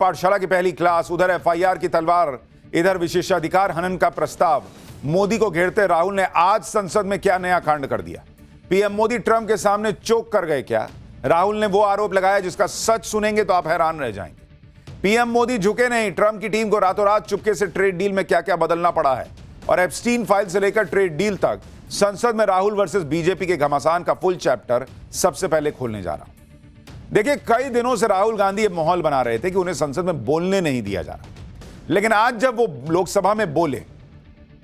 पाठशाला की पहली क्लास, उधर एफआईआर की तलवार, इधर विशेषाधिकार हनन का प्रस्ताव। मोदी को घेरते राहुल ने आज संसद में क्या नया कांड कर दिया? पीएम मोदी ट्रंप के सामने चौंक कर गए क्या? राहुल ने वो आरोप लगाया जिसका सच सुनेंगे तो आप हैरान रह जाएंगे। पीएम मोदी झुके नहीं, ट्रंप की टीम को रातों रात चुपके से ट्रेड डील में क्या क्या बदलना पड़ा है, और एप्स्टीन फाइल से लेकर ट्रेड डील तक संसद में राहुल वर्सेस बीजेपी के घमासान का फुल चैप्टर सबसे पहले खोलने जा रहा हूं। देखिए, कई दिनों से राहुल गांधी ये माहौल बना रहे थे कि उन्हें संसद में बोलने नहीं दिया जा रहा, लेकिन आज जब वो लोकसभा में बोले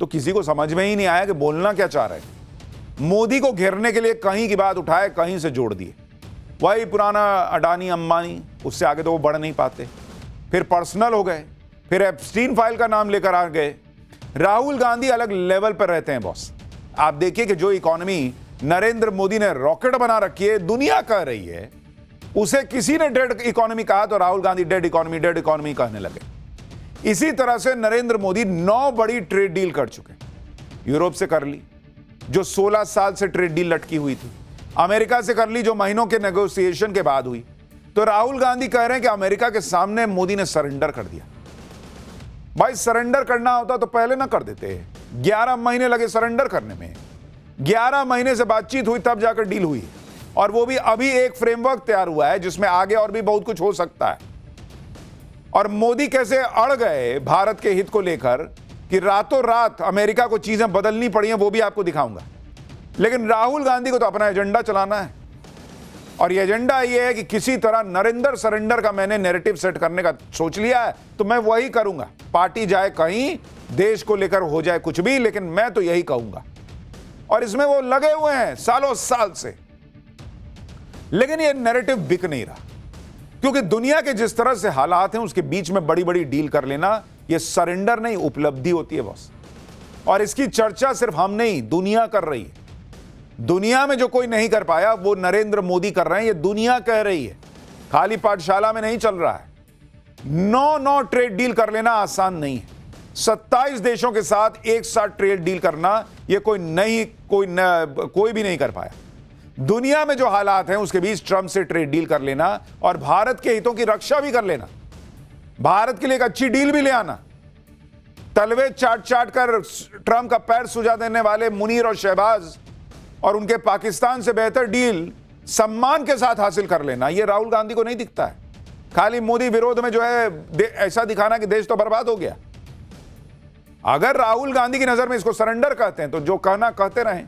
तो किसी को समझ में ही नहीं आया कि बोलना क्या चाह रहे थे। मोदी को घेरने के लिए कहीं की बात उठाए, कहीं से जोड़ दिए। वही पुराना अडानी अंबानी, उससे आगे तो वो बढ़ नहीं पाते। फिर पर्सनल हो गए, फिर एप्स्टीन फाइल का नाम लेकर आ गए। राहुल गांधी अलग लेवल पर रहते हैं बॉस। आप देखिए कि जो इकोनॉमी नरेंद्र मोदी ने रॉकेट बना रखी है, दुनिया कह रही है, उसे किसी ने डेड इकोनॉमी कहा तो राहुल गांधी डेड इकोनॉमी कहने लगे। इसी तरह से नरेंद्र मोदी 9 बड़ी ट्रेड डील कर चुके। यूरोप से कर ली, जो 16 साल से ट्रेड डील लटकी हुई थी। अमेरिका से कर ली, जो महीनों के नेगोशिएशन के बाद हुई। तो राहुल गांधी कह रहे हैं कि अमेरिका के सामने मोदी ने सरेंडर कर दिया। भाई, सरेंडर करना होता तो पहले ना कर देते। 11 महीने लगे सरेंडर करने में। 11 महीने से बातचीत हुई, तब जाकर डील हुई, और वो भी अभी एक फ्रेमवर्क तैयार हुआ है जिसमें आगे और भी बहुत कुछ हो सकता है। और मोदी कैसे अड़ गए भारत के हित को लेकर कि रातों रात अमेरिका को चीजें बदलनी पड़ी हैं, वो भी आपको दिखाऊंगा। लेकिन राहुल गांधी को तो अपना एजेंडा चलाना है, और ये एजेंडा ये है कि किसी तरह नरेंद्र सरेंडर का मैंने नैरेटिव सेट करने का सोच लिया है, तो मैं वही करूंगा। पार्टी जाए कहीं, देश को लेकर हो जाए कुछ भी, लेकिन मैं तो यही कहूंगा। और इसमें वो लगे हुए हैं सालों साल से, लेकिन ये नैरेटिव बिक नहीं रहा, क्योंकि दुनिया के जिस तरह से हालात हैं उसके बीच में बड़ी बड़ी डील कर लेना, ये सरेंडर नहीं, उपलब्धि होती है बॉस। और इसकी चर्चा सिर्फ हम नहीं, दुनिया कर रही है। दुनिया में जो कोई नहीं कर पाया वो नरेंद्र मोदी कर रहे हैं, ये दुनिया कह रही है। खाली पाठशाला में नहीं चल रहा है। 9 ट्रेड डील कर लेना आसान नहीं है। 27 देशों के साथ एक साथ ट्रेड डील करना, ये कोई भी नहीं कर पाया। दुनिया में जो हालात हैं उसके बीच ट्रंप से ट्रेड डील कर लेना और भारत के हितों की रक्षा भी कर लेना, भारत के लिए एक अच्छी डील भी ले आना। तलवे चाट कर ट्रंप का पैर सुझा देने वाले मुनीर और शहबाज और उनके पाकिस्तान से बेहतर डील सम्मान के साथ हासिल कर लेना, यह राहुल गांधी को नहीं दिखता है। खाली मोदी विरोध में जो है ऐसा दिखाना कि देश तो बर्बाद हो गया। अगर राहुल गांधी की नजर में इसको सरेंडर कहते हैं तो जो कहना कहते रहें।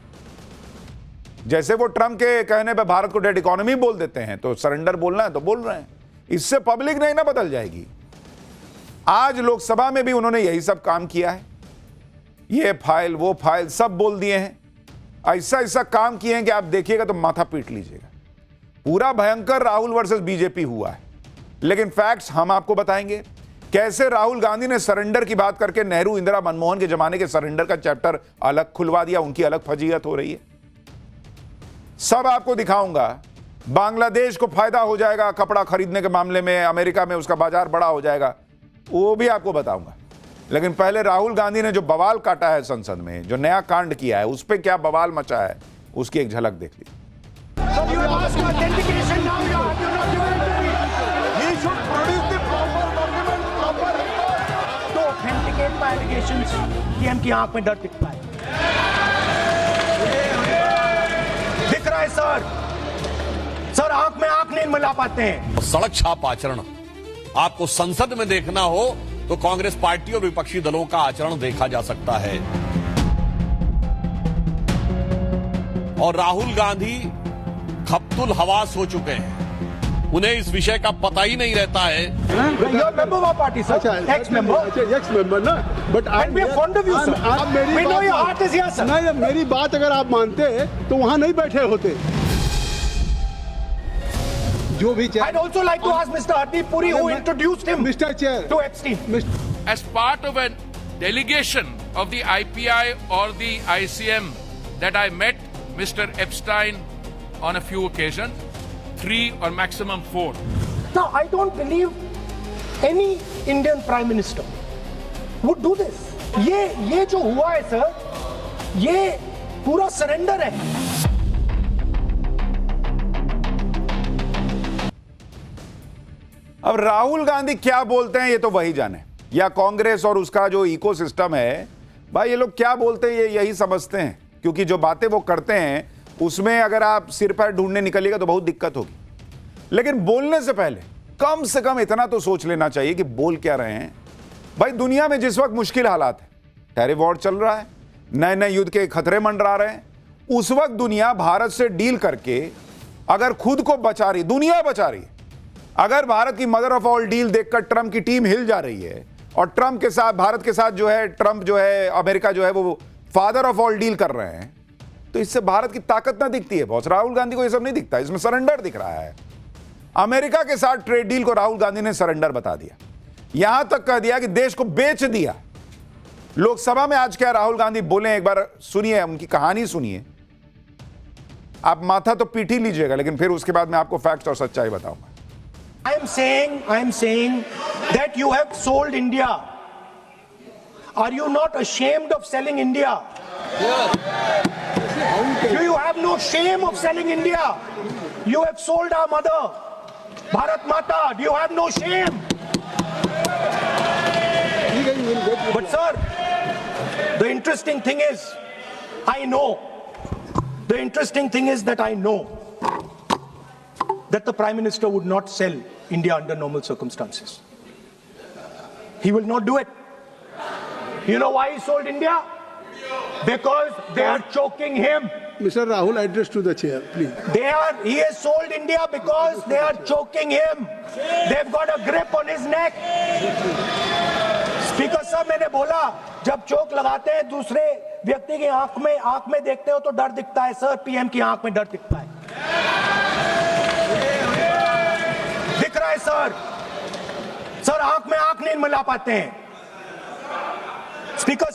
जैसे वो ट्रंप के कहने पे भारत को डेड इकोनॉमी बोल देते हैं, तो सरेंडर बोलना है तो बोल रहे हैं। इससे पब्लिक नहीं ना बदल जाएगी। आज लोकसभा में भी उन्होंने यही सब काम किया है। ये फाइल वो फाइल सब बोल दिए हैं। ऐसा काम किए हैं कि आप देखिएगा तो माथा पीट लीजिएगा। पूरा भयंकर राहुल वर्सेस बीजेपी हुआ है। लेकिन फैक्ट्स हम आपको बताएंगे, कैसे राहुल गांधी ने सरेंडर की बात करके नेहरू इंदिरा मनमोहन के जमाने के सरेंडर का चैप्टर अलग खुलवा दिया, उनकी अलग फजीहत हो रही है। सब आपको दिखाऊंगा। बांग्लादेश को फायदा हो जाएगा कपड़ा खरीदने के मामले में, अमेरिका में उसका बाजार बड़ा हो जाएगा, वो भी आपको बताऊंगा। लेकिन पहले राहुल गांधी ने जो बवाल काटा है संसद में, जो नया कांड किया है, उस पर क्या बवाल मचा है, उसकी एक झलक देख लीजिए। की आंख में डर दिखता है, दिख रहा है सर आंख में आंख नहीं मिला पाते हैं। सड़क छाप आचरण आपको संसद में देखना हो तो कांग्रेस पार्टी और विपक्षी दलों का आचरण देखा जा सकता है। और राहुल गांधी खप्तुल हवास हो चुके हैं, उन्हें इस विषय का पता ही नहीं रहता है। मेरी बात अगर आप मानते तो वहां नहीं बैठे होते। जो भी I'd also like to ask Mr. Hardeep Puri who introduced him Mr. Chair to Epstein. As part of a delegation of the IPI or the ICM that I met Mr. Epstein on a few occasions, 3 or maximum 4. Now I don't believe any Indian Prime Minister would do this. ये जो हुआ है sir, ये पूरा surrender है। अब राहुल गांधी क्या बोलते हैं ये तो वही जाने, या कांग्रेस और उसका जो इकोसिस्टम है, भाई ये लोग क्या बोलते हैं ये यही समझते हैं, क्योंकि जो बातें वो करते हैं उसमें अगर आप सिर पैर ढूंढने निकलिएगा तो बहुत दिक्कत होगी। लेकिन बोलने से पहले कम से कम इतना तो सोच लेना चाहिए कि बोल क्या रहे हैं। भाई दुनिया में जिस वक्त मुश्किल हालात है, टेरिफ वॉर चल रहा है, नए नए युद्ध के खतरे मंडरा रहे हैं, उस वक्त दुनिया भारत से डील करके अगर खुद को बचा रही, दुनिया बचा रही है, अगर भारत की मदर ऑफ ऑल डील देखकर ट्रंप की टीम हिल जा रही है और ट्रंप के साथ, भारत के साथ जो है ट्रंप जो है, अमेरिका जो है वो फादर ऑफ ऑल डील कर रहे हैं, तो इससे भारत की ताकत ना दिखती है बॉस। राहुल गांधी को ये सब नहीं दिखता, इसमें सरेंडर दिख रहा है। अमेरिका के साथ ट्रेड डील को राहुल गांधी ने सरेंडर बता दिया, यहां तक कह दिया कि देश को बेच दिया। लोकसभा में आज क्या राहुल गांधी बोले, एक बार सुनिए, उनकी कहानी सुनिए। आप माथा तो पीट ही लीजिएगा, लेकिन फिर उसके बाद मैं आपको फैक्ट्स और सच्चाई बताऊंगा। I am saying that you have sold India. Are you not ashamed of selling India? Do you have no shame of selling India? You have sold our mother, Bharat Mata. Do you have no shame? But sir, the interesting thing is, the interesting thing is that I know that the Prime Minister would not sell India under normal circumstances. He will not do it. You know why he sold India? Because they are choking him. Mr. Rahul, address to the chair, please. He has sold India because they are choking him. They've got a grip on his neck. Speaker साहब, मैंने बोला जब चोक लगाते हैं दूसरे व्यक्ति की आंख में देखते हो तो डर दिखता है सर, पीएम की आंख में डर दिखता है। दिख रहा है सर आंख में आंख नहीं मिला पाते हैं। स्पीकर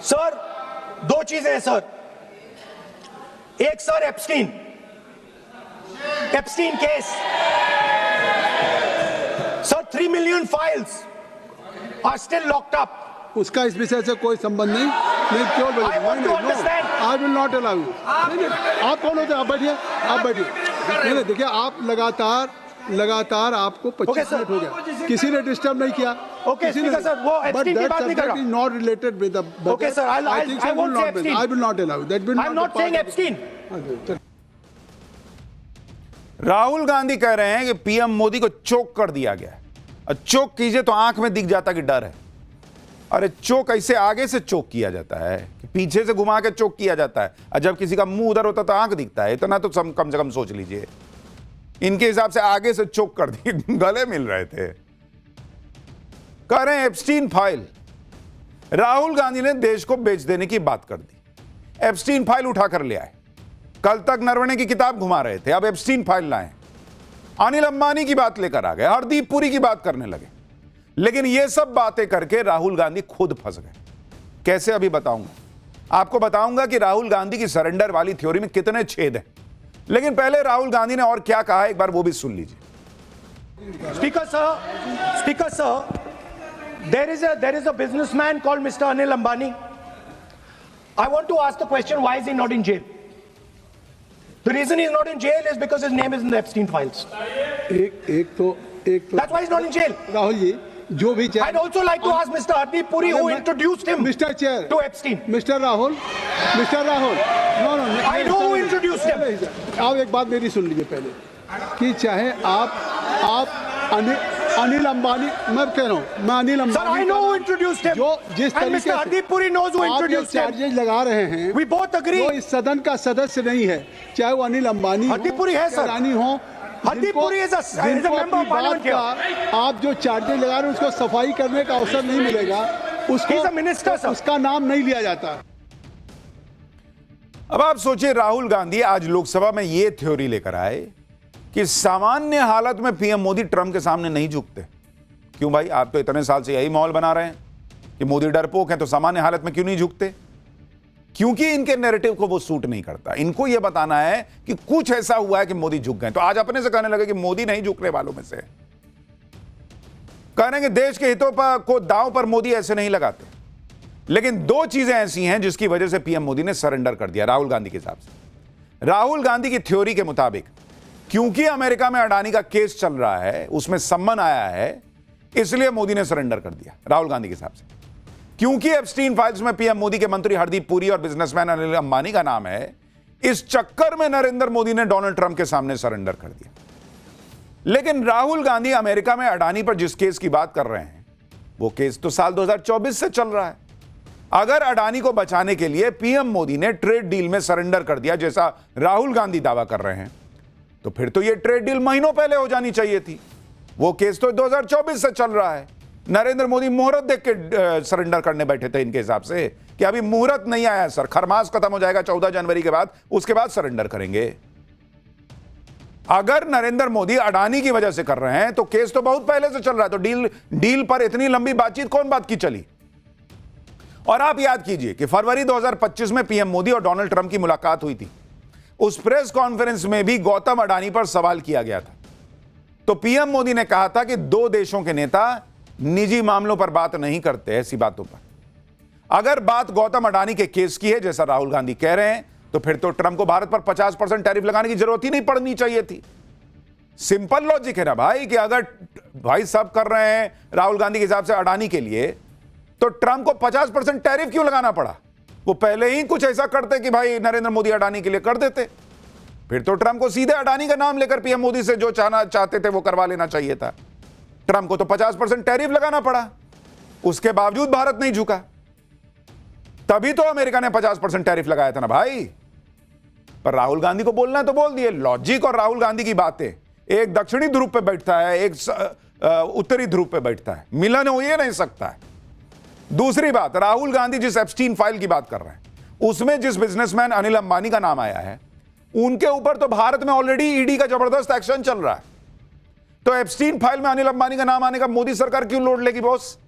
सर दो चीजें हैं सर, एक sir Epstein case sir, 3 million files are still locked up. उसका इस विषय से कोई संबंध नहीं। मैं क्यों बोल I want to understand. I will not allow you. आप कौन होते हैं? आप बैठिए। नहीं, देखिए आप लगातार आपको 25 मिनट हो गया, किसी ने डिस्टर्ब नहीं किया। Okay, Speaker sir, वो Epstein की बात नहीं कर रहा। is not related with the budget. Okay sir, I won't say Epstein. I will not allow. That will I'm not saying Epstein. Rahul Gandhi कह रहे हैं कि पीएम मोदी को चोक कर दिया गया, और चोक कीजिए तो आंख में दिख जाता कि डर है। अरे चोक ऐसे आगे से चोक किया जाता है कि पीछे से घुमा के चोक किया जाता है, और जब किसी का मुंह उधर होता तो आंख दिखता है। इतना तो कम से कम सोच लीजिए। इनके हिसाब से आगे से चोक कर दिए, गले मिल रहे थे। कह रहे हैं एप्स्टीन फाइल, राहुल गांधी ने देश को बेच देने की बात कर दी। एप्स्टीन फाइल उठाकर ले आए। कल तक नरवणे की किताब घुमा रहे थे, अब एप्स्टीन फाइल लाए। अनिल अंबानी की बात लेकर आ गए, हरदीप पुरी की बात करने लगे। लेकिन ये सब बातें करके राहुल गांधी खुद फंस गए। कैसे, अभी बताऊंगा। आपको बताऊंगा कि राहुल गांधी की सरेंडर वाली थ्योरी में कितने छेद हैं। लेकिन पहले राहुल गांधी ने और क्या कहा, एक बार वो भी सुन लीजिए। Speaker sir, there is a businessman called Mr. Anil Ambani. I want to ask the question, why is he not in jail? The reason he's not in jail is because his name is in the Epstein files. एक तो That's why he's not in jail. Rahul ji, जो भी I'd also like to ask Mr. Hardeep Puri, who introduced him Mr. Chair to Epstein. Mr. Rahul, no, I know who introduced him. आप एक बात मेरी सुन लीजिए पहले, कि चाहे आप अनिल अंबानी, मैं कह रहा हूँ, मैं Anil Ambani, Sir, I know who introduced him. जो जिस and तरीके Mr. से Hardeep Puri knows who आप ये introduced him. चार्जेज लगा रहे हैं, We both agree. जो इस सदन का सदस्य नहीं है, चाहे वो अनिल अंबानी हरदीप पुरी है, सर। रानी हो, Hardeep Puri is a member of parliament here. आप जो चार्जेज लगा रहे हैं उसको सफाई करने का अवसर नहीं मिलेगा, उसको He's a minister, sir. उसका नाम नहीं लिया जाता। अब आप सोचिए, राहुल गांधी आज लोकसभा में यह थ्योरी लेकर आए कि सामान्य हालत में पीएम मोदी ट्रंप के सामने नहीं झुकते। क्यों भाई, आप तो इतने साल से यही माहौल बना रहे हैं कि मोदी डरपोक हैं, तो सामान्य हालत में क्यों नहीं झुकते? क्योंकि इनके नैरेटिव को वो सूट नहीं करता। इनको यह बताना है कि कुछ ऐसा हुआ है कि मोदी झुक गए, तो आज अपने से कहने लगे कि मोदी नहीं झुकने वालों में से। कह रहे हैं कि देश के हितों पर को दांव पर मोदी ऐसे नहीं लगाते। लेकिन दो चीजें ऐसी हैं जिसकी वजह से पीएम मोदी ने सरेंडर कर दिया राहुल गांधी के हिसाब से। राहुल गांधी की थ्योरी के मुताबिक क्योंकि अमेरिका में अडानी का केस चल रहा है, उसमें सम्मन आया है, इसलिए मोदी ने सरेंडर कर दिया राहुल गांधी के हिसाब से। क्योंकि एप्स्टीन फाइल्स में पीएम मोदी के मंत्री हरदीप पुरी और बिजनेसमैन अनिल अंबानी का नाम है, इस चक्कर में नरेंद्र मोदी ने डोनाल्ड ट्रंप के सामने सरेंडर कर दिया। लेकिन राहुल गांधी अमेरिका में अडानी पर जिस केस की बात कर रहे हैं, वो केस तो साल 2024 से चल रहा है। अगर अडानी को बचाने के लिए पीएम मोदी ने ट्रेड डील में सरेंडर कर दिया, जैसा राहुल गांधी दावा कर रहे हैं, तो फिर तो यह ट्रेड डील महीनों पहले हो जानी चाहिए थी। वो केस तो 2024 से चल रहा है। नरेंद्र मोदी मुहूर्त देख के सरेंडर करने बैठे थे इनके हिसाब से कि अभी मुहूर्त नहीं आया सर, खरमास खत्म हो जाएगा 14 जनवरी के बाद, उसके बाद सरेंडर करेंगे। अगर नरेंद्र मोदी अडानी की वजह से कर रहे हैं तो केस तो बहुत पहले से चल रहा है, तो डील पर इतनी लंबी बातचीत कौन बात की चली। और आप याद कीजिए कि फरवरी 2025 में पीएम मोदी और डोनाल्ड ट्रंप की मुलाकात हुई थी। उस प्रेस कॉन्फ्रेंस में भी गौतम अडानी पर सवाल किया गया था। तो पीएम मोदी ने कहा था कि दो देशों के नेता निजी मामलों पर बात नहीं करते, ऐसी बातों पर। अगर बात गौतम अडानी के केस की है, जैसा राहुल गांधी कह रहे हैं, तो फिर तो ट्रंप को भारत पर 50% टैरिफ लगाने की जरूरत ही नहीं पड़नी चाहिए थी। सिंपल लॉजिक है ना भाई, कि अगर भाई सब कर रहे हैं राहुल गांधी के हिसाब से अडानी के लिए, तो ट्रंप को 50% टैरिफ क्यों लगाना पड़ा। वो पहले ही कुछ ऐसा करते कि भाई नरेंद्र मोदी अडानी के लिए कर देते, फिर तो ट्रंप को सीधे अडानी का नाम लेकर पीएम मोदी से जो चाहते थे वो करवा लेना चाहिए था। ट्रंप को तो 50% टैरिफ लगाना पड़ा, उसके बावजूद भारत नहीं झुका। तभी तो अमेरिका ने 50% टैरिफ लगाया था ना भाई। पर राहुल गांधी को बोलना है तो बोल दिए। लॉजिक और राहुल गांधी की बातें, एक दक्षिणी ध्रुव पे बैठता है, एक उत्तरी ध्रुव पे बैठता है, मिलन हो ही नहीं सकता है। दूसरी बात, राहुल गांधी जिस एप्स्टीन फाइल की बात कर रहे हैं, उसमें जिस बिजनेसमैन अनिल अंबानी का नाम आया है, उनके ऊपर तो भारत में ऑलरेडी ईडी का जबरदस्त एक्शन चल रहा है। तो एप्स्टीन फाइल में अनिल अंबानी का नाम आने का मोदी सरकार क्यों लोड लेगी बॉस।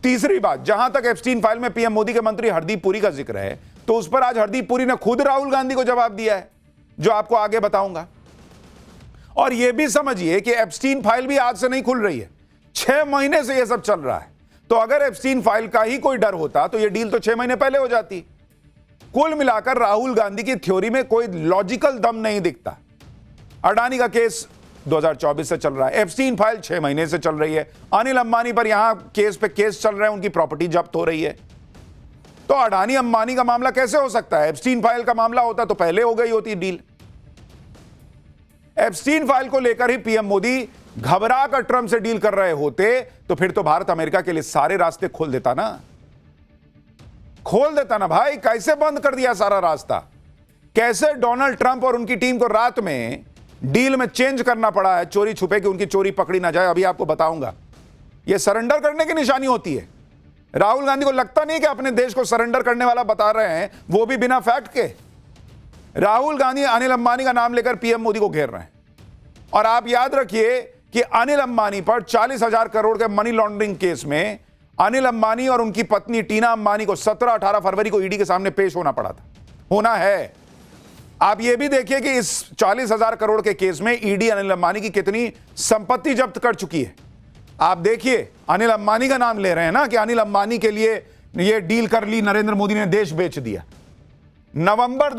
तीसरी बात, जहां तक एप्स्टीन फाइल में पीएम मोदी के मंत्री हरदीप पुरी का जिक्र है, तो उस पर आज हरदीप पुरी ने खुद राहुल गांधी को जवाब दिया है, जो आपको आगे बताऊंगा। और यह भी समझिए कि एप्स्टीन फाइल भी आज से नहीं खुल रही है, 6 महीने से यह सब चल रहा है। तो अगर एप्स्टीन फाइल का ही कोई डर होता तो यह डील तो 6 महीने पहले हो जाती। कुल मिलाकर राहुल गांधी की थ्योरी में कोई लॉजिकल दम नहीं दिखता। अडानी का केस 2024 से चल रहा है, एप्स्टीन फाइल 6 महीने से चल रही है, अनिल अंबानी पर यहां केस पे केस चल रहे हैं, उनकी प्रॉपर्टी जब्त हो रही है। तो अडानी अंबानी का मामला कैसे हो सकता है। एप्स्टीन फाइल का मामला होता तो पहले हो गई होती डील। एप्स्टीन फाइल को लेकर ही पीएम मोदी घबरा कर ट्रंप से डील कर रहे होते, तो फिर तो भारत अमेरिका के लिए सारे रास्ते खोल देता ना भाई। कैसे बंद कर दिया सारा रास्ता। कैसे डोनाल्ड ट्रंप और उनकी टीम को रात में डील में चेंज करना पड़ा है, चोरी छुपे कि उनकी चोरी पकड़ी ना जाए, अभी आपको बताऊंगा। यह सरेंडर करने की निशानी होती है। राहुल गांधी को लगता नहीं कि अपने देश को सरेंडर करने वाला बता रहे हैं, वो भी बिना फैक्ट के। राहुल गांधी अनिल अंबानी का नाम लेकर पीएम मोदी को घेर रहे हैं। और आप याद रखिए कि अनिल अंबानी पर 40,000 करोड़ के मनी लॉन्ड्रिंग केस में अनिल अंबानी और उनकी पत्नी टीना अंबानी को 17-18 फरवरी को ईडी के सामने पेश होना पड़ा था, होना है। आप यह भी देखिए कि इस 40,000 करोड़ के केस में ईडी अनिल अंबानी की कितनी संपत्ति जब्त कर चुकी है। आप देखिए, अनिल अंबानी का नाम ले रहे हैं ना, कि अनिल अंबानी के लिए यह डील कर ली, नरेंद्र मोदी ने देश बेच दिया। नवंबर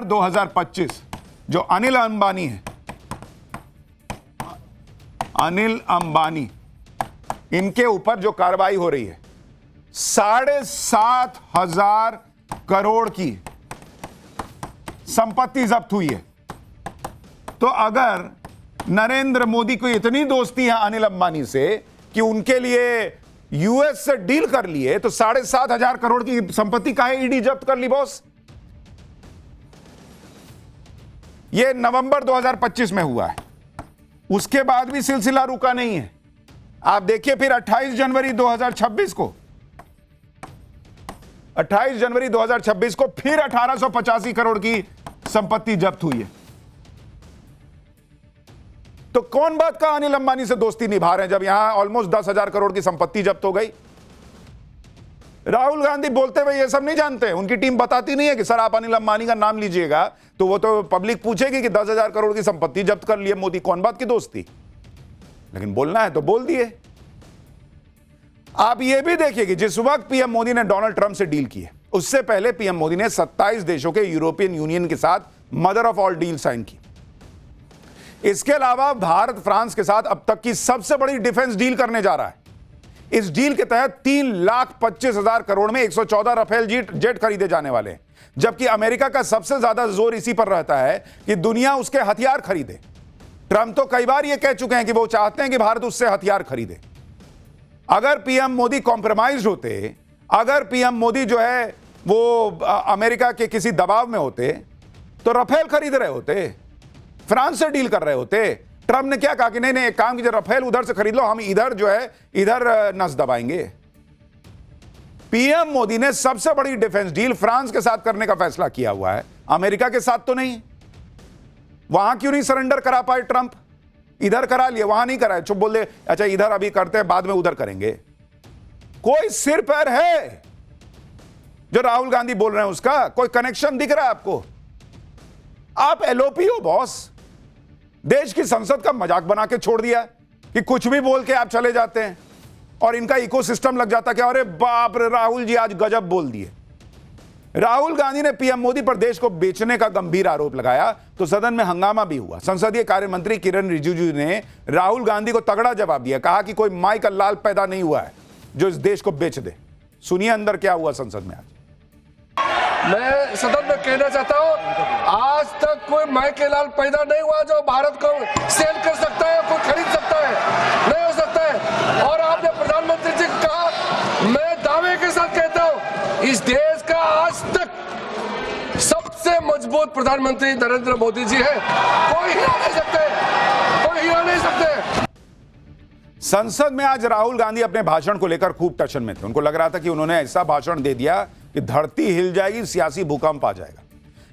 2025 जो अनिल अंबानी है, अनिल अंबानी, इनके ऊपर जो कार्रवाई हो रही है, 7,500 करोड़ की संपत्ति जब्त हुई है। तो अगर नरेंद्र मोदी को इतनी दोस्ती है अनिल अंबानी से कि उनके लिए यूएस से डील कर लिए, तो 7,500 करोड़ की संपत्ति काहे ईडी जब्त कर ली बॉस। यह नवंबर 2025 में हुआ है, उसके बाद भी सिलसिला रुका नहीं है। आप देखिए फिर 28 जनवरी 2026 को, 28 जनवरी 2026 को फिर 1885 करोड़ की संपत्ति जब्त हुई है। तो कौन बात का अनिल अंबानी से दोस्ती निभा रहे हैं, जब यहां ऑलमोस्ट 10,000 करोड़ की संपत्ति जब्त हो गई। राहुल गांधी बोलते हुए ये सब नहीं जानते, उनकी टीम बताती नहीं है कि सर आप अनिल अंबानी का नाम लीजिएगा, तो वो तो पब्लिक पूछेगी कि 10,000 करोड़ की संपत्ति जब्त कर लिए मोदी, कौन बात की दोस्ती। लेकिन बोलना है तो बोल दिए। आप ये भी देखिए कि जिस वक्त पीएम मोदी ने डोनाल्ड ट्रंप से डील की है, उससे पहले पीएम मोदी ने 27 देशों के यूरोपियन यूनियन के साथ mother of all deal sign की। इसके अलावा भारत फ्रांस के साथ अब तक की सबसे बड़ी डिफेंस डील करने जा रहा है। इस डील के तहत 3,25,000 करोड़ में 114 राफेल जेट खरीदे जाने वाले हैं, जबकि अमेरिका का सबसे ज्यादा जोर इसी पर रहता है कि दुनिया उसके हथियार खरीदे। ट्रंप तो कई बार यह कह चुके हैं कि वो चाहते हैं कि भारत उससे हथियार खरीदे। अगर पीएम मोदी कॉम्प्रोमाइज होते, अगर पीएम मोदी जो है वो अमेरिका के किसी दबाव में होते, तो राफेल खरीद रहे होते, फ्रांस से डील कर रहे होते। ट्रंप ने क्या कहा कि नहीं नहीं, एक काम कीजिए, राफेल उधर से खरीद लो, हम इधर जो है इधर नस दबाएंगे। पीएम मोदी ने सबसे बड़ी डिफेंस डील फ्रांस के साथ करने का फैसला किया हुआ है, अमेरिका के साथ तो नहीं। वहां क्यों नहीं सरेंडर करा पाए ट्रंप? इधर करा लिए, वहां नहीं कराए, चुप बोल दे, अच्छा इधर अभी करते हैं, बाद में उधर करेंगे। कोई सिर पैर है जो राहुल गांधी बोल रहे हैं उसका? कोई कनेक्शन दिख रहा है आपको? आप एलओपी हो बॉस। देश की संसद का मजाक बना के छोड़ दिया कि कुछ भी बोल के आप चले जाते हैं और इनका इकोसिस्टम लग जाता कि अरे बाप रे, राहुल जी आज गजब बोल दिए। राहुल गांधी ने पीएम मोदी पर देश को बेचने का गंभीर आरोप लगाया तो सदन में हंगामा भी हुआ। संसदीय कार्य मंत्री किरण रिजिजू ने राहुल गांधी को तगड़ा जवाब दिया, कहा कि कोई माई का लाल पैदा नहीं हुआ है जो इस देश को बेच दे। सुनिए अंदर क्या हुआ संसद में आज। मैं सदन में कहना चाहता हूँ, आज तक कोई माई के लाल पैदा नहीं हुआ जो भारत को सेल कर सकता है, कोई खरीद सकता है, नहीं हो सकता है। और आपने प्रधानमंत्री जी को कहा, मैं दावे के साथ कहता हूँ, इस देश का आज तक सबसे मजबूत प्रधानमंत्री नरेंद्र मोदी जी है, कोई हिला नहीं सकते, कोई हिला नहीं सकते। संसद में आज राहुल गांधी अपने भाषण को लेकर खूब टशन में थे। उनको लग रहा था कि उन्होंने ऐसा भाषण दे दिया कि धरती हिल जाएगी, सियासी भूकंप आ जाएगा।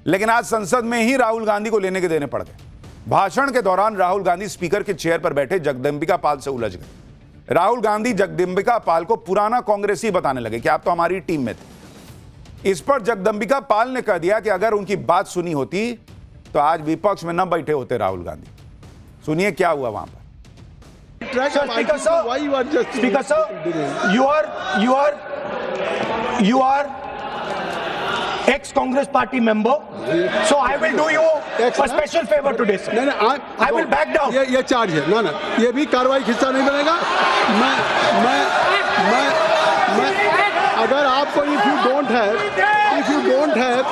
लेकिन आज संसद में ही राहुल गांधी को लेने के देने पड़ गए। भाषण के दौरान राहुल गांधी स्पीकर के चेयर पर बैठे जगदंबिका पाल से उलझ गए। राहुल गांधी जगदंबिका पाल को पुराना कांग्रेसी बताने लगे कि आप तो हमारी टीम में थे। इस पर जगदंबिका पाल ने कह दिया कि अगर उनकी बात सुनी होती तो आज विपक्ष में न बैठे होते राहुल गांधी। सुनिए क्या हुआ वहां पर। Sir, Speaker, sir, Why you are just Speaker, sir, you are ex-Congress party member, so I will do you a special favor today, sir. नहीं, I will back down. ये चार्ज है ना, ये भी कार्रवाई का हिस्सा नहीं बनेगा। मैं अगर आपको if you don't have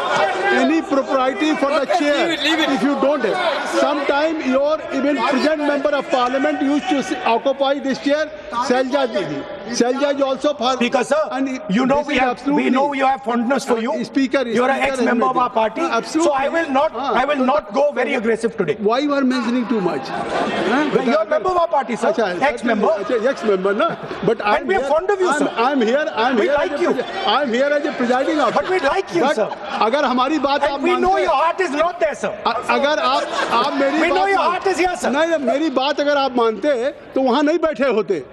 any propriety for the chair, if you don't have, sometime your even present member of parliament used to occupy this chair, Selja Didi. Selja is also for Speaker, sir, you know we know you have fondness for you. You are an ex-member of our party, so I will not go very aggressive today. Why you are mentioning too much? You are a member of our party, sir. Ex-member. Ex-member, na. But And we are fond of you, sir. I'm here. We like you. I'm here as a presiding officer. But we like you, But sir. अगर हमारी बात आप And we know your heart is not there, sir. अगर आप मेरी We know बात your heart is here, sir. नहीं, मेरी बात अगर आप मानते तो वहाँ नहीं बैठे होते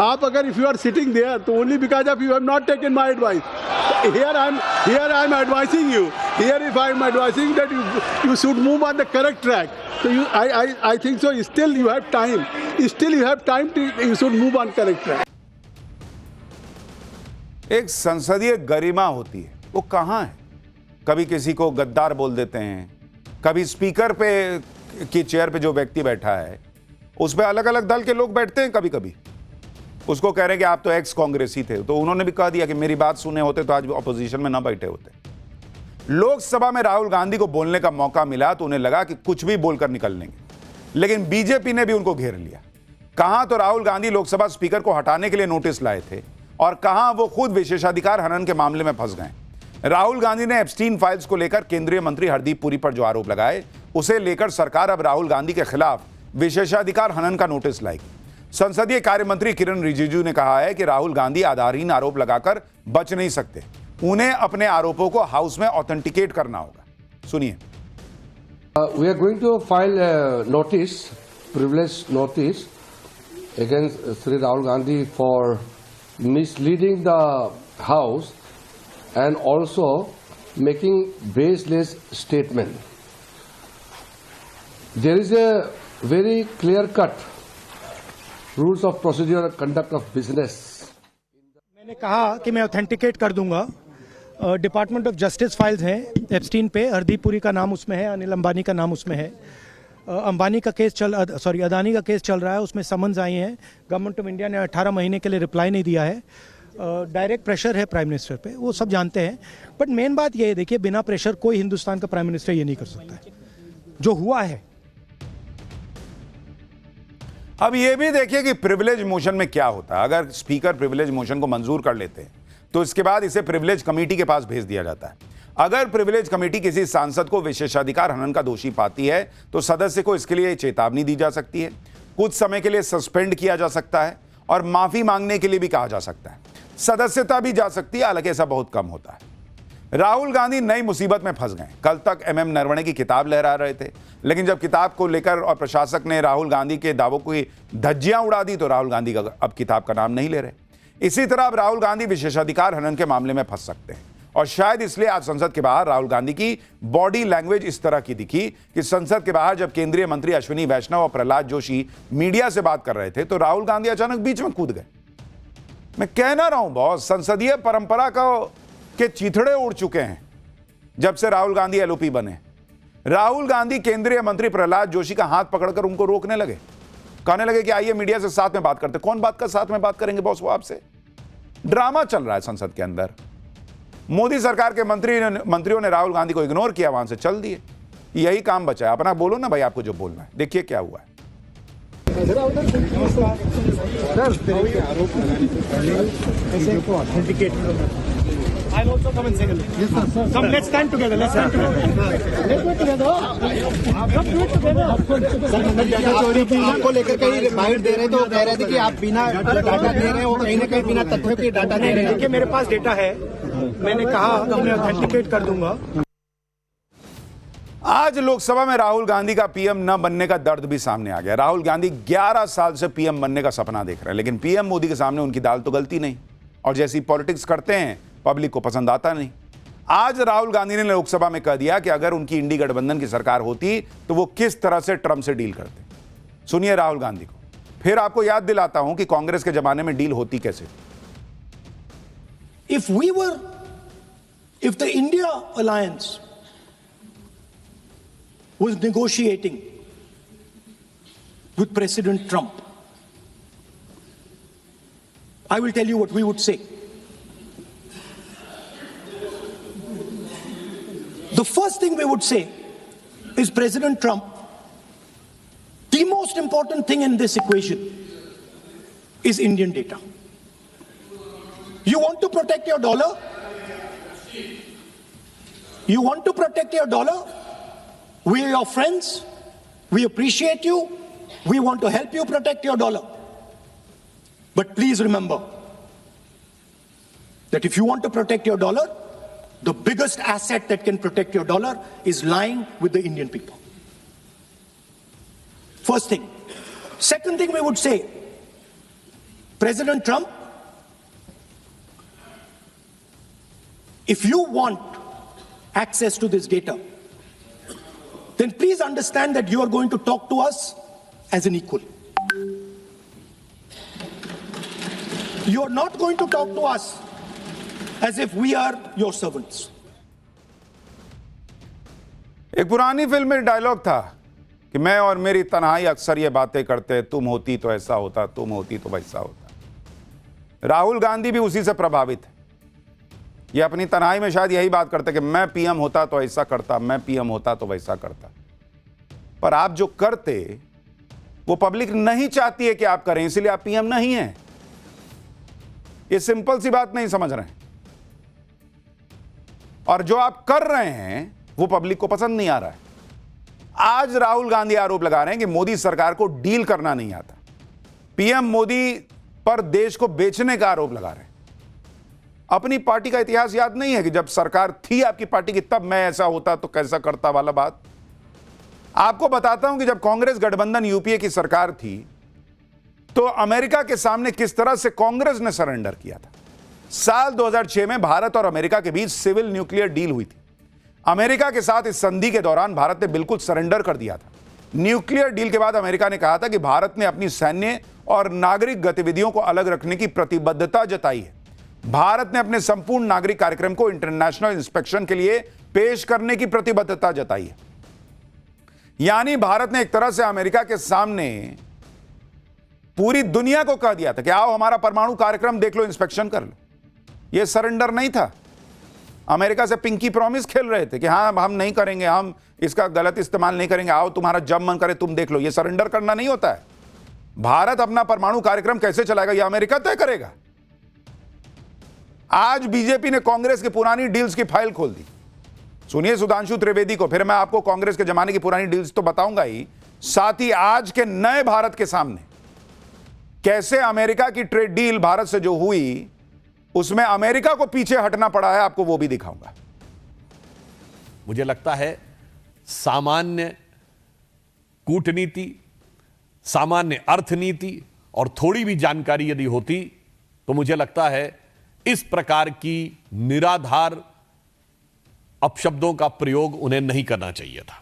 आप। अगर if you are sitting there तो only because of you have not taken my advice. Here I'm advising you. Here if I'm advising that you should move on the correct track. So I think so. Still you have time. Still you have time to you should move on correct track. एक संसदीय गरिमा होती है, वो कहां है? कभी किसी को गद्दार बोल देते हैं, कभी स्पीकर पे की चेयर पे जो व्यक्ति बैठा है उस पे अलग अलग दल के लोग बैठते हैं। कभी कभी उसको कह रहे हैं कि आप तो एक्स कांग्रेसी थे, तो उन्होंने भी कह दिया कि मेरी बात सुने होते तो आज ऑपोजिशन में ना बैठे होते। लोकसभा में राहुल गांधी को बोलने का मौका मिला तो उन्हें लगा कि कुछ भी बोलकर निकल लेंगे, लेकिन बीजेपी ने भी उनको घेर लिया। कहां तो राहुल गांधी लोकसभा स्पीकर को हटाने के लिए नोटिस लाए थे और कहां वो खुद विशेषाधिकार हनन के मामले में फंस गए। राहुल गांधी ने एप्स्टीन फाइल्स को लेकर केंद्रीय मंत्री हरदीप पुरी पर जो आरोप लगाए, उसे लेकर सरकार अब राहुल गांधी के खिलाफ विशेषाधिकार हनन का नोटिस लाएगी। संसदीय कार्य मंत्री किरण रिजिजू ने कहा है कि राहुल गांधी आधारहीन आरोप लगाकर बच नहीं सकते, उन्हें अपने आरोपों को हाउस में ऑथेंटिकेट करना होगा। सुनिए। We are going to file a notice, privilege notice, against Sri Rahul Gandhi for misleading the House and also making baseless statement. There is a very clear-cut rules of procedure and conduct of business. मैंने कहा कि मैं authenticate कर दूंगा department of justice files हैं Epstein पे, हरदीप पुरी का नाम उसमें है, अनिल अंबानी का नाम उसमें है। अंबानी का केस अदानी का केस चल रहा है, उसमें समन्स आई हैं। गवर्नमेंट ऑफ इंडिया ने 18 महीने के लिए रिप्लाई नहीं दिया है। डायरेक्ट प्रेशर है प्राइम मिनिस्टर पे, वो सब जानते हैं। बट मेन बात ये है, देखिए, बिना प्रेशर कोई हिंदुस्तान का प्राइम मिनिस्टर ये नहीं कर सकता है जो हुआ है। अब ये भी देखिए कि प्रिविलेज मोशन में क्या होता है। अगर स्पीकर प्रिविलेज मोशन को मंजूर कर लेते हैं तो इसके बाद इसे प्रिविलेज कमेटी के पास भेज दिया जाता है। अगर प्रिविलेज कमेटी किसी सांसद को विशेषाधिकार हनन का दोषी पाती है तो सदस्य को इसके लिए चेतावनी दी जा सकती है, कुछ समय के लिए सस्पेंड किया जा सकता है और माफी मांगने के लिए भी कहा जा सकता है। सदस्यता भी जा सकती है, हालांकि ऐसा बहुत कम होता है। राहुल गांधी नई मुसीबत में फंस गए। कल तक एमएम नरवणे की किताब लहरा रहे थे, लेकिन जब किताब को लेकर और प्रशासक ने राहुल गांधी के दावों की धज्जियां उड़ा दी तो राहुल गांधी का अब किताब का नाम नहीं ले रहे। इसी तरह अब राहुल गांधी विशेषाधिकार हनन के मामले में फंस सकते हैं और शायद इसलिए आज संसद के बाहर राहुल गांधी की बॉडी लैंग्वेज इस तरह की दिखी कि संसद के बाहर जब केंद्रीय मंत्री अश्विनी वैष्णव और प्रहलाद जोशी मीडिया से बात कर रहे थे तो राहुल गांधी अचानक बीच में कूद गए। मैं कह ना रहा हूं बॉस, संसदीय परंपरा के चिथड़े उड़ चुके हैं जब से राहुल गांधी एलओपी बने। राहुल गांधी केंद्रीय मंत्री प्रहलाद जोशी का हाथ पकड़कर उनको रोकने लगे, कहने लगे कि आइए मीडिया से साथ में बात करते। कौन बात कर साथ में बात करेंगे बॉस, वो आपसे। ड्रामा चल रहा है संसद के अंदर। मोदी सरकार के मंत्रियों ने राहुल गांधी को इग्नोर किया, वहां से चल दिए। यही काम बचा है। अपना बोलो ना भाई, आपको जो बोलना है। देखिए क्या हुआ है। I'll also come and say hello. Yes, sir. Come, let's stand together. Let's stand together. Let's do it together. Come do it together. Data चोरी की आपको लेकर कहीं बाइट दे रहे थे, वो कह रहे थे कि आप बिना डाटा दे रहे हैं, वो कहीं ना कहीं बिना तथ्यों के डाटा दे रहे हैं। देखिए, मेरे पास डेटा है, मैंने कहा मैं ऑथेंटिकेट कर दूंगा। आज लोकसभा में राहुल गांधी का पीएम न बनने का दर्द भी सामने आ गया। राहुल गांधी 11 साल से पीएम बनने का सपना देख रहे हैं, लेकिन पीएम मोदी के सामने उनकी दाल तो गलती नहीं, और जैसी पॉलिटिक्स करते हैं पब्लिक को पसंद आता नहीं। आज राहुल गांधी ने लोकसभा में कह दिया कि अगर उनकी इंडी गठबंधन की सरकार होती तो वो किस तरह से ट्रंप से डील करते। सुनिए राहुल गांधी को। फिर आपको याद दिलाता हूं कि कांग्रेस के जमाने में डील होती कैसे। If the India alliance was negotiating with President Trump, I will tell you what we would say. The first thing we would say is, President Trump, the most important thing in this equation is Indian data. You want to protect your dollar? You want to protect your dollar? We are your friends. We appreciate you. We want to help you protect your dollar. But please remember that if you want to protect your dollar, the biggest asset that can protect your dollar is lying with the Indian people. First thing. Second thing we would say, President Trump, if you want access to this data, then please understand that you are going to talk to us as an equal. You are not going to talk to us as if we are your servants. एक पुरानी film में dialogue था कि मैं और मेरी तन्हाई अक्सर ये बातें करते, तुम होती तो ऐसा होता, तुम होती तो वैसा होता। राहुल गांधी भी उसी से प्रभावित है। ये अपनी तन्हाई में शायद यही बात करते कि मैं पीएम होता तो ऐसा करता, मैं पीएम होता तो वैसा करता। पर आप जो करते वो पब्लिक नहीं चाहती है कि आप करें, इसलिए आप पीएम नहीं हैं। ये सिंपल सी बात नहीं समझ रहे हैं। और जो आप कर रहे हैं वो पब्लिक को पसंद नहीं आ रहा है। आज राहुल गांधी आरोप लगा रहे हैं कि मोदी सरकार को डील करना नहीं आता। पीएम मोदी पर देश को बेचने का आरोप लगा रहे हैं। अपनी पार्टी का इतिहास याद नहीं है कि जब सरकार थी आपकी पार्टी की तब मैं ऐसा होता तो कैसा करता वाला बात। आपको बताता हूं कि जब कांग्रेस गठबंधन यूपीए की सरकार थी तो अमेरिका के सामने किस तरह से कांग्रेस ने सरेंडर किया था। साल 2006 में भारत और अमेरिका के बीच सिविल न्यूक्लियर डील हुई थी। अमेरिका के साथ इस संधि के दौरान भारत ने बिल्कुल सरेंडर कर दिया था। न्यूक्लियर डील के बाद अमेरिका ने कहा था कि भारत ने अपनी सैन्य और नागरिक गतिविधियों को अलग रखने की प्रतिबद्धता जताई है। भारत ने अपने संपूर्ण नागरिक कार्यक्रम को इंटरनेशनल इंस्पेक्शन के लिए पेश करने की प्रतिबद्धता जताई है। यानी भारत ने एक तरह से अमेरिका के सामने पूरी दुनिया को कह दिया था कि आओ हमारा परमाणु कार्यक्रम देख लो, इंस्पेक्शन कर लो। यह सरेंडर नहीं था। अमेरिका से पिंकी प्रॉमिस खेल रहे थे कि हां हम नहीं करेंगे, हम इसका गलत इस्तेमाल नहीं करेंगे, आओ तुम्हारा जब मन करे तुम देख लो। यह सरेंडर करना नहीं होता है। भारत अपना परमाणु कार्यक्रम कैसे चलाएगा यह अमेरिका तय करेगा। आज बीजेपी ने कांग्रेस की पुरानी डील्स की फाइल खोल दी। सुनिए सुधांशु त्रिवेदी को, फिर मैं आपको कांग्रेस के जमाने की पुरानी डील्स तो बताऊंगा ही, साथ ही आज के नए भारत के सामने कैसे अमेरिका की ट्रेड डील भारत से जो हुई उसमें अमेरिका को पीछे हटना पड़ा है, आपको वो भी दिखाऊंगा। मुझे लगता है सामान्य कूटनीति, सामान्य अर्थनीति और थोड़ी भी जानकारी यदि होती तो मुझे लगता है इस प्रकार की निराधार अपशब्दों का प्रयोग उन्हें नहीं करना चाहिए था।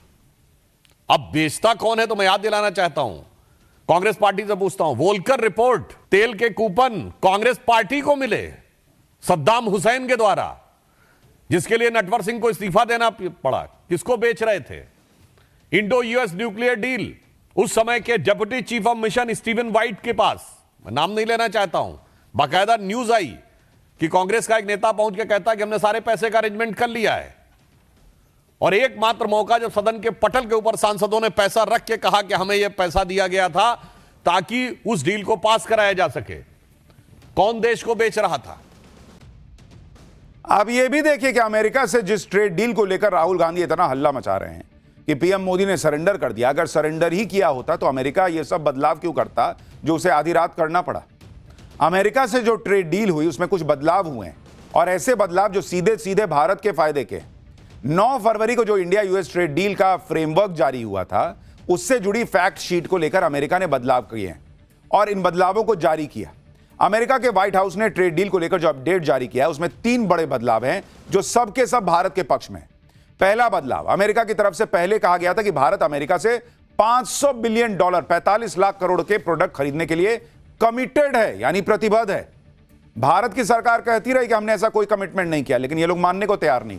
अब बेचता कौन है तो मैं याद दिलाना चाहता हूं, कांग्रेस पार्टी से पूछता हूं, वोल्कर रिपोर्ट, तेल के कूपन कांग्रेस पार्टी को मिले सद्दाम हुसैन के द्वारा, जिसके लिए नटवर सिंह को इस्तीफा देना पड़ा। किसको बेच रहे थे? इंडो यूएस न्यूक्लियर डील उस समय के deputy chief of mission Steven white के पास, मैं नाम नहीं लेना चाहता हूं, बाकायदा न्यूज आई कि कांग्रेस का एक नेता पहुंच के कहता कि हमने सारे पैसे का अरेंजमेंट कर लिया है। और एकमात्र मौका जब सदन के पटल के ऊपर सांसदों ने पैसा रख के कहा कि हमें यह पैसा दिया गया था ताकि उस डील को पास कराया जा सके। कौन देश को बेच रहा था? आप यह भी देखिए कि अमेरिका से जिस ट्रेड डील को लेकर राहुल गांधी इतना हल्ला मचा रहे हैं कि पीएम मोदी ने सरेंडर कर दिया। अगर सरेंडर ही किया होता तो अमेरिका यह सब बदलाव क्यों करता जो उसे आधी रात करना पड़ा। अमेरिका से जो ट्रेड डील हुई उसमें कुछ बदलाव हुए हैं, और ऐसे बदलाव जो सीधे सीधे भारत के फायदे के। 9 फरवरी को जो इंडिया यूएस ट्रेड डील का फ्रेमवर्क जारी हुआ था उससे जुड़ी फैक्ट शीट को लेकर अमेरिका ने बदलाव किए हैं और इन बदलावों को जारी किया। अमेरिका के व्हाइट हाउस ने ट्रेड डील को लेकर जो अपडेट जारी किया है उसमें 3 बड़े बदलाव हैं जो सबके सब भारत के पक्ष में। पहला बदलाव, अमेरिका की तरफ से पहले कहा गया था कि भारत अमेरिका से $500 बिलियन 45 लाख करोड़ के प्रोडक्ट खरीदने के लिए कमिटेड है, यानी प्रतिबद्ध है। भारत की सरकार कहती रही कि हमने ऐसा कोई कमिटमेंट नहीं किया, लेकिन ये लोग मानने को तैयार नहीं।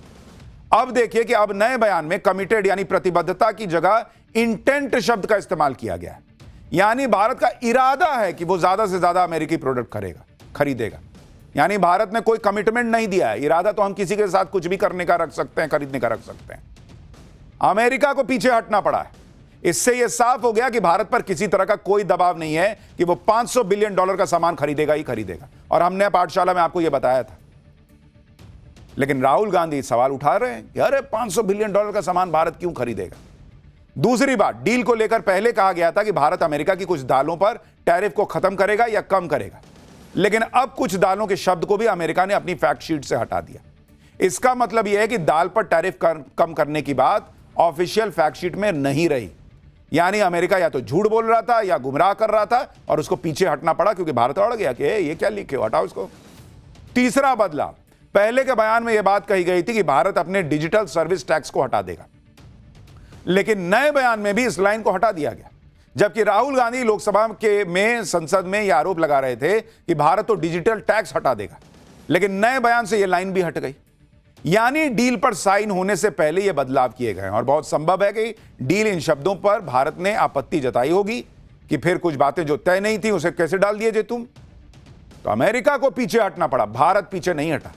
अब देखिए कि अब नए बयान में कमिटेड यानी प्रतिबद्धता की जगह इंटेंट शब्द का इस्तेमाल किया गया है। यानी भारत का इरादा है कि वो ज्यादा से ज्यादा अमेरिकी प्रोडक्ट खरीदेगा। यानी भारत ने कोई कमिटमेंट नहीं दिया है, इरादा तो हम किसी के साथ कुछ भी करने का रख सकते हैं, खरीदने का रख सकते हैं। अमेरिका को पीछे हटना पड़ा है। इससे यह साफ हो गया कि भारत पर किसी तरह का कोई दबाव नहीं है कि वो $500 बिलियन का सामान खरीदेगा ही खरीदेगा। और हमने पाठशाला में आपको यह बताया था। लेकिन राहुल गांधी सवाल उठा रहे हैं कि अरे $500 बिलियन का सामान भारत क्यों खरीदेगा। दूसरी बात, डील को लेकर पहले कहा गया था कि भारत अमेरिका की कुछ दालों पर टैरिफ को खत्म करेगा या कम करेगा, लेकिन अब कुछ दालों के शब्द को भी अमेरिका ने अपनी फैक्ट शीट से हटा दिया। इसका मतलब यह है कि दाल पर टैरिफ कम करने की बात ऑफिशियल फैक्ट शीट में नहीं रही। यानी अमेरिका या तो झूठ बोल रहा था या गुमराह कर रहा था और उसको पीछे हटना पड़ा क्योंकि भारत अड़ गया कि ये क्या लिखे हो, हटाओ इसको। तीसरा बदलाव, पहले के बयान में यह बात कही गई थी कि भारत अपने डिजिटल सर्विस टैक्स को हटा देगा, लेकिन नए बयान में भी इस लाइन को हटा दिया गया। जबकि राहुल गांधी लोकसभा में संसद में यह आरोप लगा रहे थे कि भारत तो डिजिटल टैक्स हटा देगा, लेकिन नए बयान से यह लाइन भी हट गई। यानी डील पर साइन होने से पहले यह बदलाव किए गए और बहुत संभव है कि डील इन शब्दों पर भारत ने आपत्ति जताई होगी कि फिर कुछ बातें जो तय नहीं थी उसे कैसे डाल दिए जे तुम। तो अमेरिका को पीछे हटना पड़ा, भारत पीछे नहीं हटा।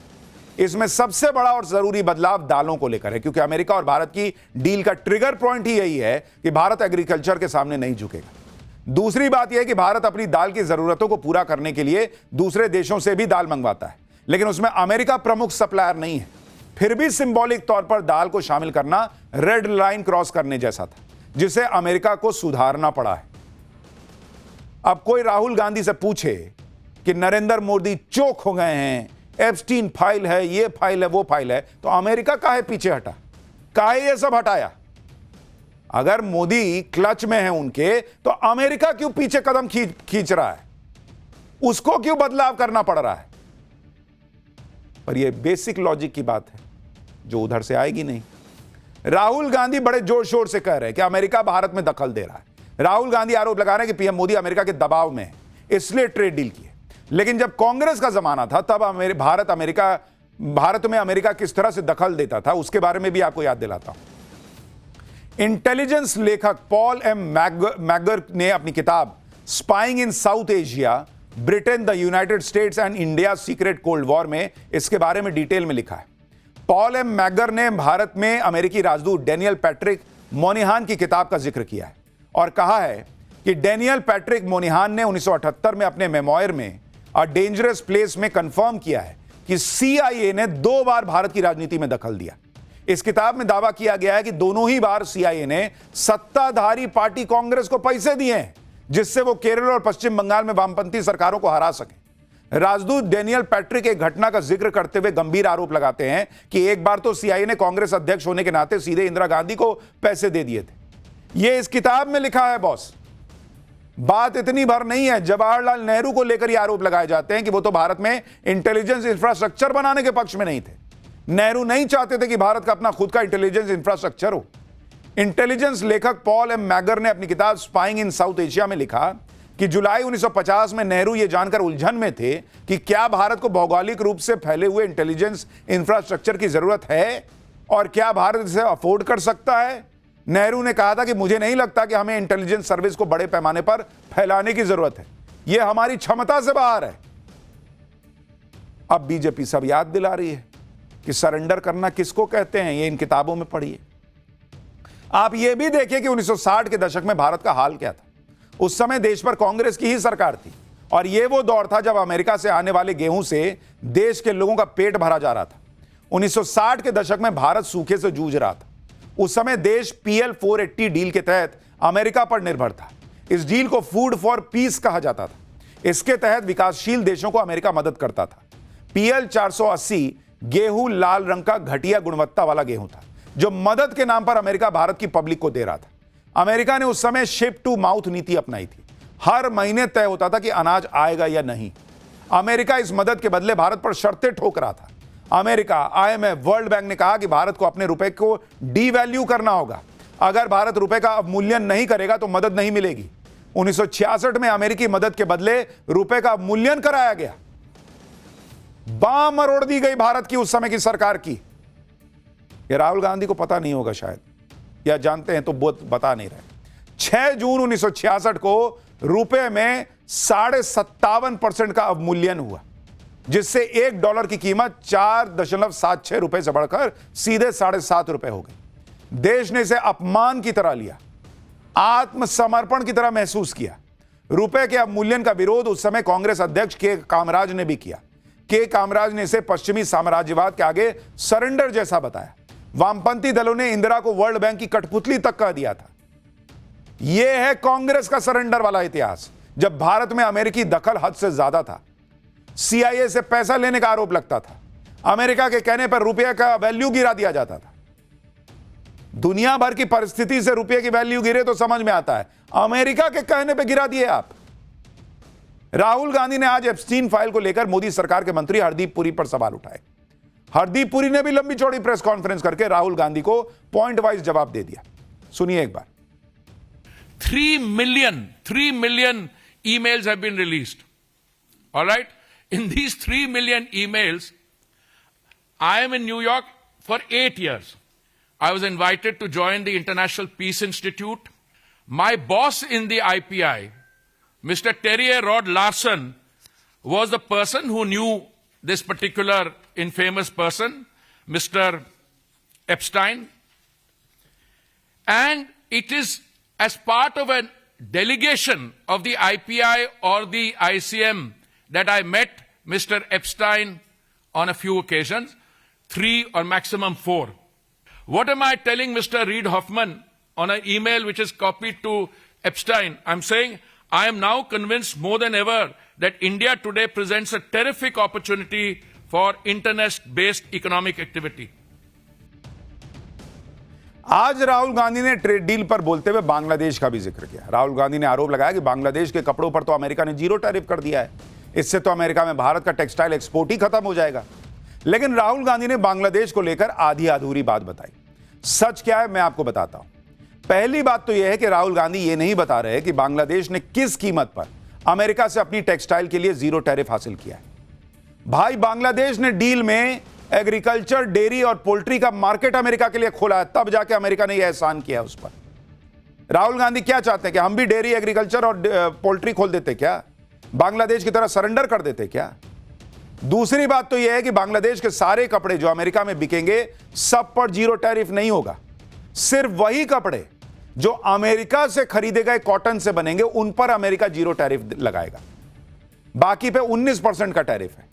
इसमें सबसे बड़ा और जरूरी बदलाव दालों को लेकर है, क्योंकि अमेरिका और भारत की डील का ट्रिगर पॉइंट ही यही है कि भारत एग्रीकल्चर के सामने नहीं झुकेगा। दूसरी बात यह है कि भारत अपनी दाल की जरूरतों को पूरा करने के लिए दूसरे देशों से भी दाल मंगवाता है, लेकिन उसमें अमेरिका प्रमुख सप्लायर नहीं है। फिर भी सिंबॉलिक तौर पर दाल को शामिल करना रेड लाइन क्रॉस करने जैसा था, जिसे अमेरिका को सुधारना पड़ा है। अब कोई राहुल गांधी से पूछे कि नरेंद्र मोदी चोक हो गए हैं, एप्स्टीन फाइल है, ये फाइल है, वो फाइल है, तो अमेरिका काहे पीछे हटा, काहे ये सब हटाया। अगर मोदी क्लच में है उनके, तो अमेरिका क्यों पीछे कदम खींच रहा है, उसको क्यों बदलाव करना पड़ रहा है। पर यह बेसिक लॉजिक की बात है जो उधर से आएगी नहीं। राहुल गांधी बड़े जोर शोर से कह रहे हैं कि अमेरिका भारत में दखल दे रहा है। राहुल गांधी आरोप लगा रहे हैं कि पीएम मोदी अमेरिका के दबाव में है, इसलिए ट्रेड डील की है। लेकिन जब कांग्रेस का जमाना था तब भारत में अमेरिका किस तरह से दखल देता था उसके बारे में भी आपको याद दिलाता हूं। इंटेलिजेंस लेखक पॉल एम मैगर ने अपनी किताब spying in south Asia, Britain, the United states and India secret cold war में इसके बारे में डिटेल में लिखा है। पॉल एम मैगर ने भारत में अमेरिकी राजदूत डेनियल पैट्रिक मोनिहान की किताब का जिक्र किया है और कहा है कि डेनियल पैट्रिक मोनिहान ने 1978 में अपने मेमोयर में अ डेंजरस प्लेस में कंफर्म किया है कि CIA ने 2 बार भारत की राजनीति में दखल दिया। इस किताब में दावा किया गया है कि दोनों ही बार CIA ने सत्ताधारी पार्टी कांग्रेस को पैसे दिए हैं जिससे वो केरल और पश्चिम बंगाल में वामपंथी सरकारों को हरा सके। राजदूत डेनियल पैट्रिक एक घटना का जिक्र करते हुए गंभीर आरोप लगाते हैं कि एक बार तो CIA ने कांग्रेस अध्यक्ष होने के नाते सीधे इंदिरा गांधी को पैसे दे दिए थे। यह इस किताब में लिखा है बॉस। बात इतनी भर नहीं है, जवाहरलाल नेहरू को लेकर यह आरोप लगाए जाते हैं कि वो तो भारत में इंटेलिजेंस इंफ्रास्ट्रक्चर बनाने के पक्ष में नहीं थे। नेहरू नहीं चाहते थे कि भारत का अपना खुद का इंटेलिजेंस इंफ्रास्ट्रक्चर हो। इंटेलिजेंस लेखक पॉल एम मैगर ने अपनी किताब स्पाइंग इन साउथ एशिया में लिखा कि जुलाई 1950 में नेहरू यह जानकर उलझन में थे कि क्या भारत को भौगोलिक रूप से फैले हुए इंटेलिजेंस इंफ्रास्ट्रक्चर की जरूरत है और क्या भारत इसे अफोर्ड कर सकता है। नेहरू ने कहा था कि मुझे नहीं लगता कि हमें इंटेलिजेंस सर्विस को बड़े पैमाने पर फैलाने की जरूरत है, यह हमारी क्षमता से बाहर है। अब बीजेपी सब याद दिला रही है कि सरेंडर करना किसको कहते हैं, यह इन किताबों में पढ़िए। आप यह भी देखिए कि 1960 के दशक में भारत का हाल क्या था। उस समय देश पर कांग्रेस की ही सरकार थी और यह वो दौर था जब अमेरिका से आने वाले गेहूं से देश के लोगों का पेट भरा जा रहा था। 1960 के दशक में भारत सूखे से जूझ रहा था। उस समय देश PL 480 डील के तहत अमेरिका पर निर्भर था। इस डील को फूड फॉर पीस कहा जाता था। इसके तहत विकासशील देशों को अमेरिका मदद करता था। PL 480 गेहूं लाल रंग का घटिया गुणवत्ता वाला गेहूं था जो मदद के नाम पर अमेरिका भारत की पब्लिक को दे रहा था। अमेरिका ने उस समय शिप टू माउथ नीति अपनाई थी। हर महीने तय होता था कि अनाज आएगा या नहीं। अमेरिका इस मदद के बदले भारत पर शर्तें ठोक रहा था। अमेरिका, IMF, वर्ल्ड बैंक ने कहा कि भारत को अपने रुपए को डीवैल्यू करना होगा। अगर भारत रुपए का अवमूल्यन नहीं करेगा तो मदद नहीं मिलेगी। 1966 में अमेरिकी मदद के बदले रुपए का अवमूल्यन कराया गया। बांह मरोड़ दी गई भारत की उस समय की सरकार की। यह राहुल गांधी को पता नहीं होगा शायद, या जानते हैं तो बता नहीं रहे। 6 जून 1966 को रुपए में 57.5% का अवमूल्यन हुआ जिससे $1 की कीमत 4.76 रुपए से बढ़कर सीधे 7.5 रुपए हो गई। देश ने इसे अपमान की तरह लिया, आत्मसमर्पण की तरह महसूस किया। रुपए के अवमूल्यन का विरोध उस समय कांग्रेस अध्यक्ष के कामराज ने भी किया। के कामराज ने इसे पश्चिमी साम्राज्यवाद के आगे सरेंडर जैसा बताया। वामपंथी दलों ने इंदिरा को वर्ल्ड बैंक की कठपुतली तक कह दिया था। यह है कांग्रेस का सरेंडर वाला इतिहास, जब भारत में अमेरिकी दखल हद से ज्यादा था। CIA से पैसा लेने का आरोप लगता था। अमेरिका के कहने पर रुपये का वैल्यू गिरा दिया जाता था। दुनिया भर की परिस्थिति से रुपये की वैल्यू गिरे तो समझ में आता है, अमेरिका के कहने पे गिरा दिए आप। राहुल गांधी ने आज एप्स्टीन फाइल को लेकर मोदी सरकार के मंत्री हरदीप पुरी पर सवाल उठाए। हरदीप पुरी ने भी लंबी चौड़ी प्रेस कॉन्फ्रेंस करके राहुल गांधी को पॉइंट वाइज जवाब दे दिया। सुनिए एक बार। 3 million emails have been released. All right? In these 3 million emails, I am in New York for 8 years. I was invited to join the International Peace Institute. My boss in the IPI, Mr. Terry Rod Larson, was the person who knew this particular infamous person, Mr. Epstein. And it is as part of a delegation of the IPI or the ICM that I met Mr. Epstein on a few occasions, 3 or maximum 4. What am I telling Mr. Reid Hoffman on an email which is copied to Epstein? I'm saying I am now convinced more than ever that India today presents a terrific opportunity for internet-based economic activity. आज राहुल गांधी ने trade deal पर बोलते हुए बांग्लादेश का भी जिक्र किया। राहुल गांधी ने आरोप लगाया कि बांग्लादेश के कपड़ों पर तो अमेरिका ने 0 टैरिफ कर दिया है, इससे तो अमेरिका में भारत का टेक्सटाइल एक्सपोर्ट ही खत्म हो जाएगा। लेकिन राहुल गांधी ने बांग्लादेश को लेकर आधी अधूरी बात बताई। सच क्या है मैं आपको बताता हूं। पहली बात तो यह है कि राहुल गांधी यह नहीं बता रहे कि बांग्लादेश ने किस कीमत पर अमेरिका से अपनी टेक्सटाइल के लिए जीरो टैरिफ हासिल किया है। भाई बांग्लादेश ने डील में एग्रीकल्चर, डेयरी और पोल्ट्री का मार्केट अमेरिका के लिए खोला है, तब जाके अमेरिका ने यह एहसान किया उस पर। राहुल गांधी क्या चाहते हैं कि हम भी डेयरी, एग्रीकल्चर और पोल्ट्री खोल देते क्या? बांग्लादेश की तरह सरेंडर कर देते क्या? दूसरी बात तो यह है कि बांग्लादेश के सारे कपड़े जो अमेरिका में बिकेंगे सब पर जीरो टैरिफ नहीं होगा। सिर्फ वही कपड़े जो अमेरिका से खरीदे गए कॉटन से बनेंगे उन पर अमेरिका जीरो टैरिफ लगाएगा, बाकी पे 19% का टैरिफ है।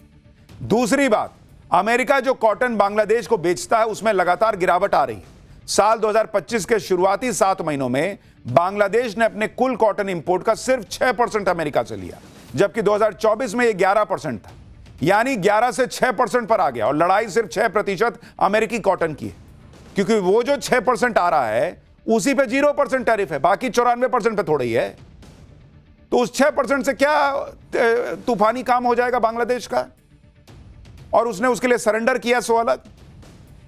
दूसरी बात, अमेरिका जो कॉटन बांग्लादेश को बेचता है उसमें लगातार गिरावट आ रही है। साल 2025 के शुरुआती 7 महीनों में बांग्लादेश ने अपने कुल कॉटन इंपोर्ट का सिर्फ 6% अमेरिका से लिया, जबकि 2024 में यह 11% था, यानी 11 से 6% पर आ गया। और लड़ाई सिर्फ 6% अमेरिकी कॉटन की है, क्योंकि वो जो 6% आ रहा है उसी पे 0% टैरिफ है, बाकी 94% पे थोड़ा ही है। तो उस 6% से क्या तूफानी काम हो जाएगा बांग्लादेश का, और उसने उसके लिए सरेंडर किया, सो अलग।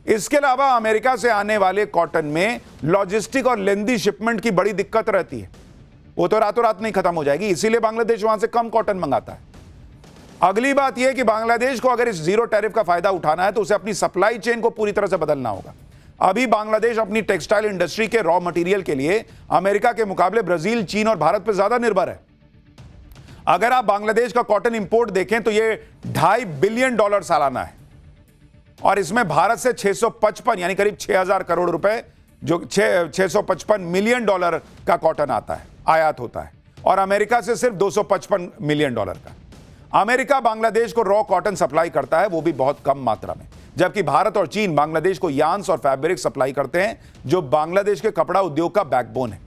इसके अलावा अमेरिका से आने वाले कॉटन में लॉजिस्टिक और लेंदी शिपमेंट की बड़ी दिक्कत रहती है, वो तो रातों रात नहीं खत्म हो जाएगी, इसीलिए बांग्लादेश वहां से कम कॉटन मंगाता है। अगली बात यह कि बांग्लादेश को अगर इस जीरो टैरिफ का फायदा उठाना है तो उसे अपनी सप्लाई चेन को पूरी तरह से बदलना होगा। अभी बांग्लादेश अपनी टेक्सटाइल इंडस्ट्री के रॉ मटेरियल के लिए अमेरिका के मुकाबले ब्राजील, चीन और भारत पर ज्यादा निर्भर है। अगर आप बांग्लादेश का कॉटन इंपोर्ट देखें तो यह $2.5 बिलियन सालाना है, और इसमें भारत से 655 यानी करीब 6000 करोड़ रुपए, जो 655 मिलियन डॉलर का कॉटन आता है, आयात होता है, और अमेरिका से सिर्फ $255 मिलियन का। अमेरिका बांग्लादेश को रॉ कॉटन सप्लाई करता है, वो भी बहुत कम मात्रा में, जबकि भारत और चीन बांग्लादेश को यार्न्स और फैब्रिक सप्लाई करते हैं, जो बांग्लादेश के कपड़ा उद्योग का बैकबोन है।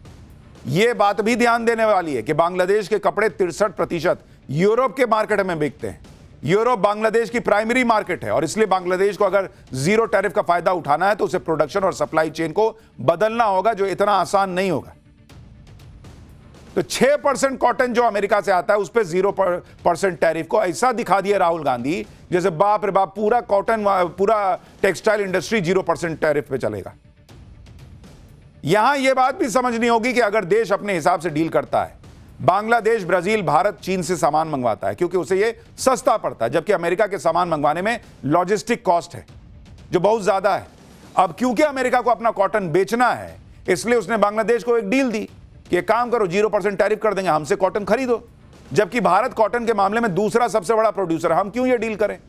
यह बात भी ध्यान देने वाली है कि बांग्लादेश के कपड़े 63% यूरोप के मार्केट में बिकते हैं। यूरोप बांग्लादेश की प्राइमरी मार्केट है, और इसलिए बांग्लादेश को अगर जीरो टैरिफ का फायदा उठाना है तो उसे प्रोडक्शन और सप्लाई चेन को बदलना होगा, जो इतना आसान नहीं होगा। तो 6% कॉटन जो अमेरिका से आता है उस पर 0% टैरिफ को ऐसा दिखा दिया राहुल गांधी जैसे बाप रे बाप, पूरा कॉटन, पूरा टेक्सटाइल इंडस्ट्री 0% टैरिफ पे चलेगा। यहां यह बात भी समझनी होगी कि अगर देश अपने हिसाब से डील करता है, बांग्लादेश, ब्राजील, भारत, चीन से सामान मंगवाता है क्योंकि उसे यह सस्ता पड़ता है, जबकि अमेरिका के सामान मंगवाने में लॉजिस्टिक कॉस्ट है जो बहुत ज्यादा है। अब क्योंकि अमेरिका को अपना कॉटन बेचना है, इसलिए उसने बांग्लादेश को एक डील दी कि एक काम करो, 0% टैरिफ कर देंगे, हमसे कॉटन खरीदो, जबकि भारत कॉटन के मामले में दूसरा सबसे बड़ा प्रोड्यूसर है, हम क्यों ये डील करें?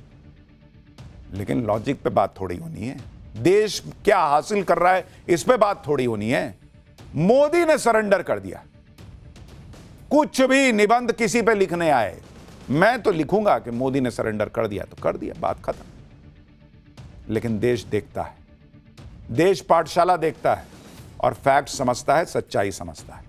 लेकिन लॉजिक पे बात थोड़ी होनी है, देश क्या हासिल कर रहा है इस पे बात थोड़ी होनी है। मोदी ने सरेंडर कर दिया। कुछ भी निबंध किसी पे लिखने आए, मैं तो लिखूंगा कि मोदी ने सरेंडर कर दिया तो कर दिया, बात खत्म। लेकिन देश देखता है, देश पाठशाला देखता है और फैक्ट समझता है, सच्चाई समझता है।